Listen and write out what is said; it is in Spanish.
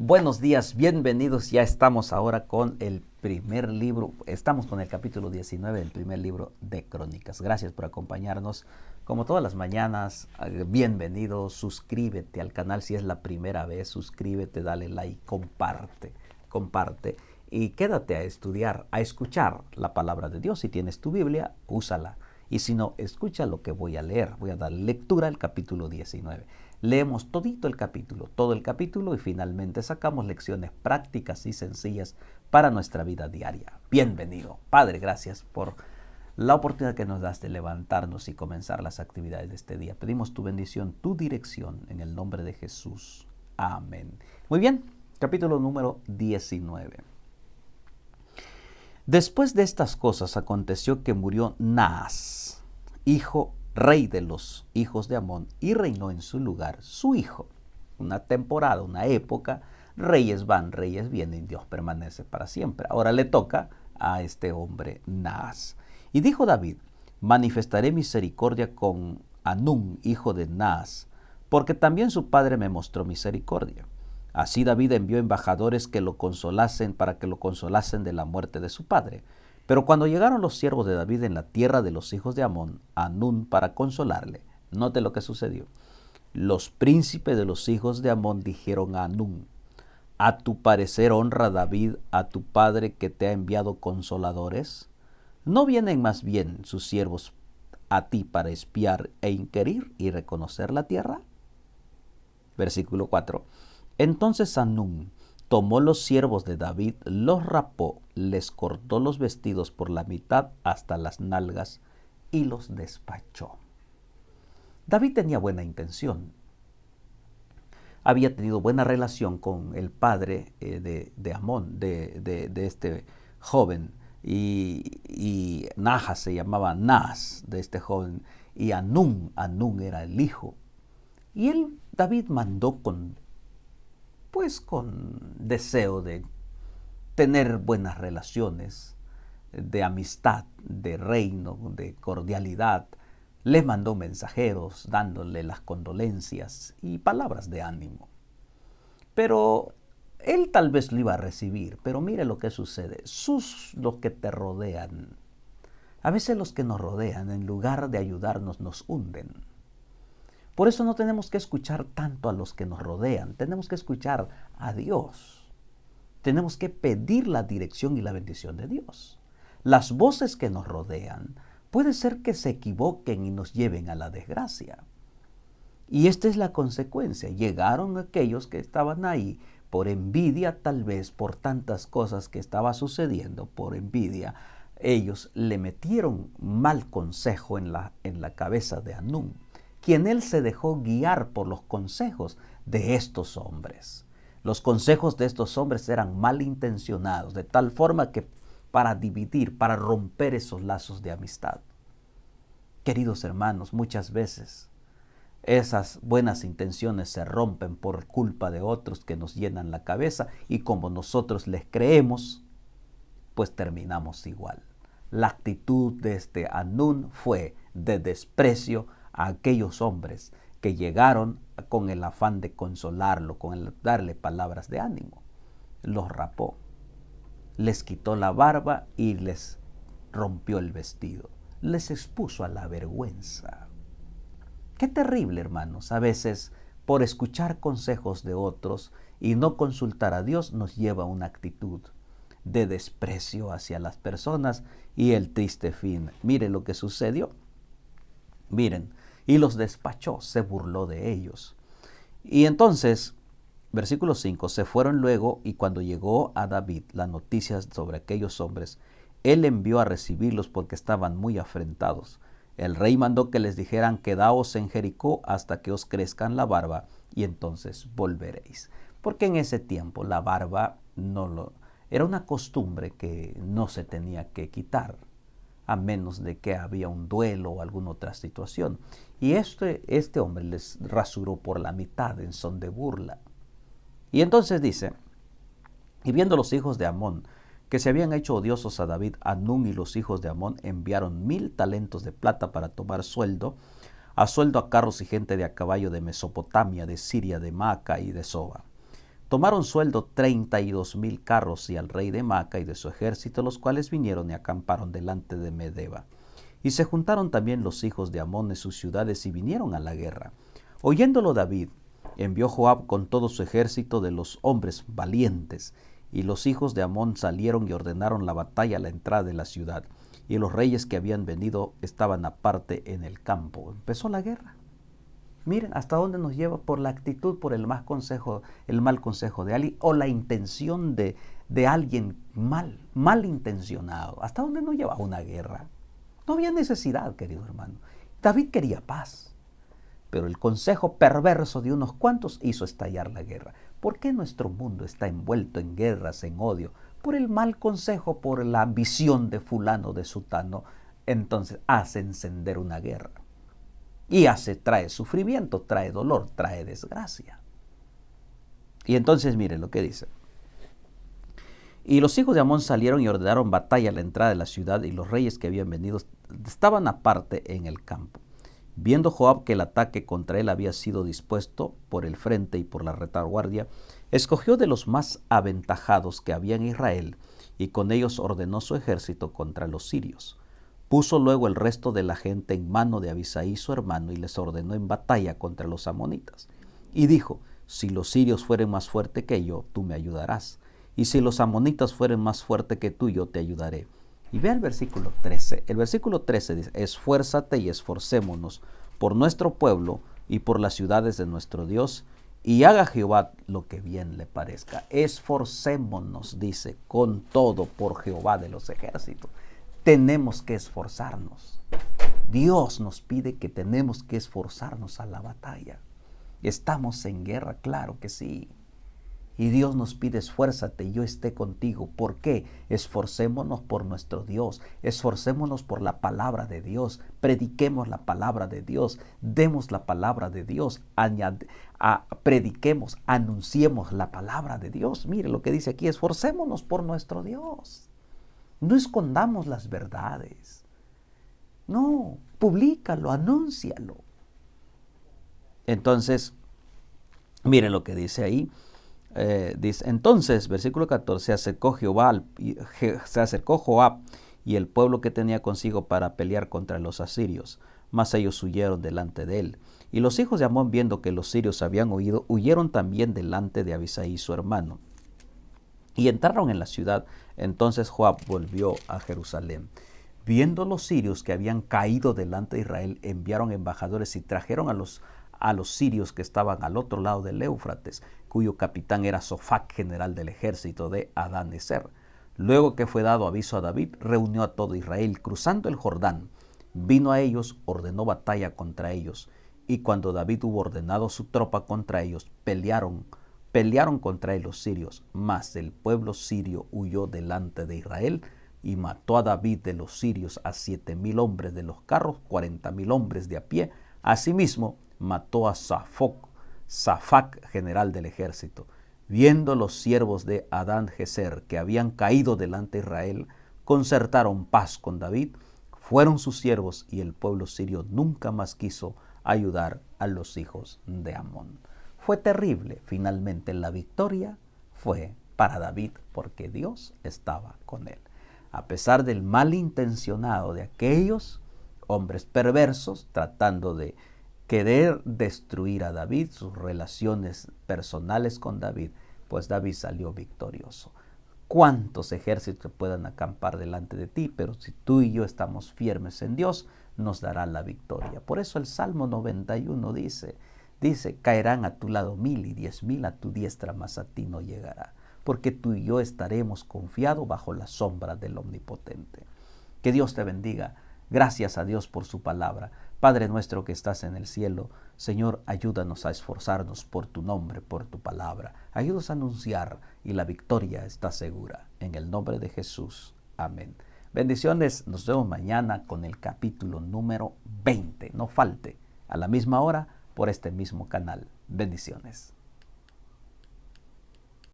Buenos días, bienvenidos. Ya estamos ahora con el primer libro. Estamos con el capítulo 19 del primer libro de Crónicas. Gracias por acompañarnos. Como todas las mañanas, bienvenido. Suscríbete al canal si es la primera vez. Suscríbete, dale like, comparte. Y quédate a estudiar, a escuchar la palabra de Dios. Si tienes tu Biblia, úsala. Y si no, escucha lo que voy a leer. Voy a dar lectura al capítulo 19. Leemos todito el capítulo, todo el capítulo y finalmente sacamos lecciones prácticas y sencillas para nuestra vida diaria. Bienvenido. Padre, gracias por la oportunidad que nos das de levantarnos y comenzar las actividades de este día. Pedimos tu bendición, tu dirección en el nombre de Jesús. Amén. Muy bien, capítulo número 19. Después de estas cosas aconteció que murió Naas, rey de los hijos de Amón, y reinó en su lugar su hijo. Una temporada, una época, reyes van, reyes vienen, Dios permanece para siempre. Ahora le toca a este hombre Naas. Y dijo David: manifestaré misericordia con Anún, hijo de Naas, porque también su padre me mostró misericordia. Así David envió embajadores que lo consolasen para que lo consolasen de la muerte de su padre. Pero cuando llegaron los siervos de David en la tierra de los hijos de Amón, a Anún para consolarle, note lo que sucedió. Los príncipes de los hijos de Amón dijeron a Anún: ¿a tu parecer honra David a tu padre que te ha enviado consoladores? ¿No vienen más bien sus siervos a ti para espiar e inquirir y reconocer la tierra? Versículo 4. Entonces Anún tomó los siervos de David, los rapó, les cortó los vestidos por la mitad hasta las nalgas y los despachó. David tenía buena intención. Había tenido buena relación con el padre de Amón, de este joven. Y Naas se llamaba Naas de este joven. Y Anún era el hijo. Y David mandó con deseo de tener buenas relaciones, de amistad, de reino, de cordialidad. Les mandó mensajeros dándole las condolencias y palabras de ánimo. Pero él tal vez lo iba a recibir, pero mire lo que sucede. Los que te rodean, a veces los que nos rodean, en lugar de ayudarnos, nos hunden. Por eso no tenemos que escuchar tanto a los que nos rodean, tenemos que escuchar a Dios. Tenemos que pedir la dirección y la bendición de Dios. Las voces que nos rodean puede ser que se equivoquen y nos lleven a la desgracia. Y esta es la consecuencia. Llegaron aquellos que estaban ahí por envidia, tal vez por tantas cosas que estaba sucediendo, por envidia. Ellos le metieron mal consejo en la cabeza de Anún, quien él se dejó guiar por los consejos de estos hombres. Los consejos de estos hombres eran malintencionados, de tal forma que para dividir, para romper esos lazos de amistad. Queridos hermanos, muchas veces esas buenas intenciones se rompen por culpa de otros que nos llenan la cabeza y como nosotros les creemos, pues terminamos igual. La actitud de este Anún fue de desprecio a aquellos hombres que llegaron con el afán de consolarlo, con el darle palabras de ánimo. Los rapó, les quitó la barba y les rompió el vestido. Les expuso a la vergüenza. Qué terrible, hermanos. A veces, por escuchar consejos de otros y no consultar a Dios, nos lleva a una actitud de desprecio hacia las personas y el triste fin. Miren lo que sucedió. Miren, y los despachó, se burló de ellos. Y entonces, versículo 5, se fueron luego y cuando llegó a David las noticias sobre aquellos hombres, él envió a recibirlos porque estaban muy afrentados. El rey mandó que les dijeran: quedaos en Jericó hasta que os crezcan la barba y entonces volveréis. Porque en ese tiempo la barba era una costumbre que no se tenía que quitar, a menos de que había un duelo o alguna otra situación. Y este hombre les rasuró por la mitad en son de burla. Y entonces dice: y viendo los hijos de Amón que se habían hecho odiosos a David, Anún y los hijos de Amón enviaron 1000 talentos de plata para tomar sueldo a carros y gente de a caballo de Mesopotamia, de Siria, de Maaca y de Soba. Tomaron sueldo 32,000 carros y al rey de Maca y de su ejército, los cuales vinieron y acamparon delante de Medeba. Y se juntaron también los hijos de Amón de sus ciudades y vinieron a la guerra. Oyéndolo David, envió Joab con todo su ejército de los hombres valientes, y los hijos de Amón salieron y ordenaron la batalla a la entrada de la ciudad, y los reyes que habían venido estaban aparte en el campo. Empezó la guerra. Miren hasta dónde nos lleva por la actitud, por el mal consejo de alguien o la intención de alguien mal intencionado. ¿Hasta dónde nos lleva una guerra? No había necesidad, querido hermano. David quería paz, pero el consejo perverso de unos cuantos hizo estallar la guerra. ¿Por qué nuestro mundo está envuelto en guerras, en odio? Por el mal consejo, por la ambición de fulano, de sutano. Entonces hace encender una guerra. Y trae sufrimiento, trae dolor, trae desgracia. Y entonces miren lo que dice. Y los hijos de Amón salieron y ordenaron batalla a la entrada de la ciudad, y los reyes que habían venido estaban aparte en el campo. Viendo Joab que el ataque contra él había sido dispuesto por el frente y por la retaguardia, escogió de los más aventajados que había en Israel, y con ellos ordenó su ejército contra los sirios. Puso luego el resto de la gente en mano de Abisaí su hermano y les ordenó en batalla contra los amonitas. Y dijo, si los sirios fueren más fuertes que yo, tú me ayudarás. Y si los amonitas fueren más fuertes que tú, yo te ayudaré. Y vea el versículo 13. El versículo 13 dice, esfuérzate y esforcémonos por nuestro pueblo y por las ciudades de nuestro Dios, y haga Jehová lo que bien le parezca. Esforcémonos, dice, con todo por Jehová de los ejércitos. Tenemos que esforzarnos. Dios nos pide que tenemos que esforzarnos a la batalla. Estamos en guerra, claro que sí. Y Dios nos pide, esfuérzate y yo esté contigo. ¿Por qué? Esforcémonos por nuestro Dios. Esforcémonos por la palabra de Dios. Prediquemos la palabra de Dios. Demos la palabra de Dios. Prediquemos, anunciemos la palabra de Dios. Mire lo que dice aquí, esforcémonos por nuestro Dios. No escondamos las verdades. No, públicalo, anúncialo. Entonces, miren lo que dice ahí. Dice, entonces, versículo 14, se acercó Joab y el pueblo que tenía consigo para pelear contra los asirios, mas ellos huyeron delante de él. Y los hijos de Amón, viendo que los sirios habían huido, huyeron también delante de Abisaí su hermano. Y entraron en la ciudad. Entonces Joab volvió a Jerusalén. Viendo los sirios que habían caído delante de Israel, enviaron embajadores y trajeron a los sirios que estaban al otro lado del Éufrates, cuyo capitán era Sofac, general del ejército de Adad-Ezer. Luego que fue dado aviso a David, reunió a todo Israel, cruzando el Jordán. Vino a ellos, ordenó batalla contra ellos. Y cuando David hubo ordenado su tropa contra ellos, pelearon contra él los sirios, mas el pueblo sirio huyó delante de Israel y mató a David de los sirios a 7,000 hombres de los carros, 40,000 hombres de a pie. Asimismo, mató a Safac, general del ejército. Viendo los siervos de Adán-Gezer que habían caído delante de Israel, concertaron paz con David, fueron sus siervos y el pueblo sirio nunca más quiso ayudar a los hijos de Amón. Fue terrible. Finalmente la victoria fue para David porque Dios estaba con él. A pesar del malintencionado de aquellos hombres perversos tratando de querer destruir a David, sus relaciones personales con David, pues David salió victorioso. ¿Cuántos ejércitos puedan acampar delante de ti? Pero si tú y yo estamos firmes en Dios, nos dará la victoria. Por eso el Salmo 91 dice, caerán a tu lado 1,000 y 10,000 a tu diestra, mas a ti no llegará. Porque tú y yo estaremos confiados bajo la sombra del Omnipotente. Que Dios te bendiga. Gracias a Dios por su palabra. Padre nuestro que estás en el cielo, Señor, ayúdanos a esforzarnos por tu nombre, por tu palabra. Ayúdanos a anunciar y la victoria está segura. En el nombre de Jesús. Amén. Bendiciones. Nos vemos mañana con el capítulo número 20. No falte a la misma hora por este mismo canal. Bendiciones.